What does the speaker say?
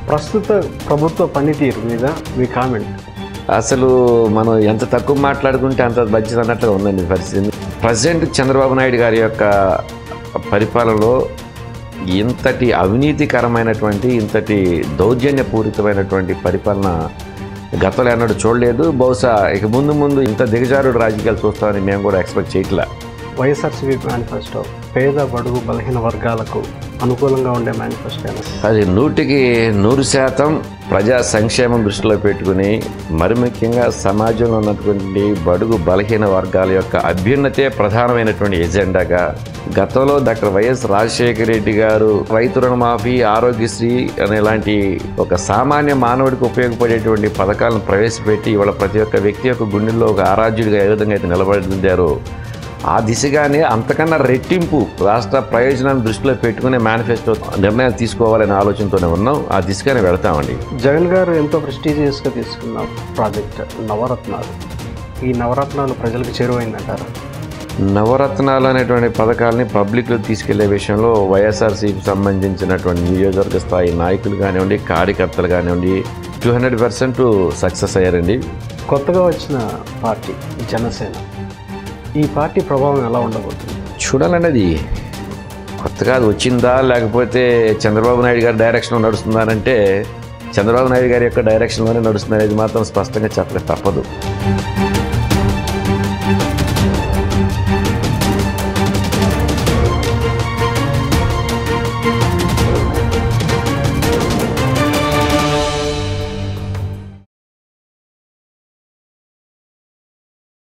ప్రస్తుత ప్రభుత్వ పనితీరు మీద మీ కామెంట్? అసలు మనం ఎంత తక్కువ మాట్లాడుకుంటే అంత మంచిది అన్నట్లుగా ఉందండి పరిస్థితి. ప్రజెంట్ చంద్రబాబు నాయుడు గారి యొక్క పరిపాలనలో ఇంతటి అవినీతికరమైనటువంటి ఇంతటి దౌర్జన్యపూరితమైనటువంటి పరిపాలన గతంలో ఎన్నడూ చూడలేదు. బహుశా ఇక ముందు ఇంత దిగజారుడు రాజకీయాలు చూస్తామని మేము కూడా ఎక్స్పెక్ట్ చేయట్లా. వైఎస్ఆర్సీపీ మేనిఫెస్టో పేద బడుగు బలహీన వర్గాలకు అనుకూలంగా ఉండే మేనిఫెస్టో. అది 100% ప్రజా సంక్షేమం దృష్టిలో పెట్టుకుని మరి ముఖ్యంగా సమాజంలో ఉన్నటువంటి బడుగు బలహీన వర్గాల యొక్క అభ్యున్నతే ప్రధానమైనటువంటి ఎజెండాగా గతంలో డాక్టర్ వైఎస్ రాజశేఖర రెడ్డి గారు రైతు రుణమాఫీ, ఆరోగ్యశ్రీ అనేలాంటి ఒక సామాన్య మానవుడికి ఉపయోగపడేటువంటి పథకాలను ప్రవేశపెట్టి ఇవాళ ప్రతి ఒక్క వ్యక్తి యొక్క గుండెల్లో ఒక ఆరాధ్యుడిగా ఏ విధంగా అయితే నిలబడిందారో ఆ దిశగానే అంతకన్నా రెట్టింపు రాష్ట్ర ప్రయోజనాన్ని దృష్టిలో పెట్టుకునే మేనిఫెస్టో నిర్ణయాలు తీసుకోవాలనే ఆలోచనతోనే ఉన్నాం. ఆ దిశగానే వెళతామండి. జగన్ గారు ఎంతో ప్రెస్టీజియస్గా తీసుకున్న ప్రాజెక్ట్ నవరత్నాలు. ఈ నవరత్నాలు ప్రజలకు చేరువైందంటారా? నవరత్నాలు అనేటువంటి పథకాలని పబ్లిక్లో తీసుకెళ్లే విషయంలో వైఎస్ఆర్సీకి సంబంధించినటువంటి నియోజకవర్గ స్థాయి నాయకులు కానివ్వండి, కార్యకర్తలు కానివ్వండి 200% సక్సెస్ అయ్యారండి. కొత్తగా వచ్చిన పార్టీ జనసేన, ఈ పార్టీ ప్రభావం ఎలా ఉండబోతుంది? చూడాలన్నది కొత్తగా అది వచ్చిందా లేకపోతే చంద్రబాబు నాయుడు గారి డైరెక్షన్లో నడుస్తుందా అంటే చంద్రబాబు నాయుడు గారి యొక్క డైరెక్షన్లోనే నడుస్తుంది అనేది మాత్రం స్పష్టంగా చెప్పక తప్పదు.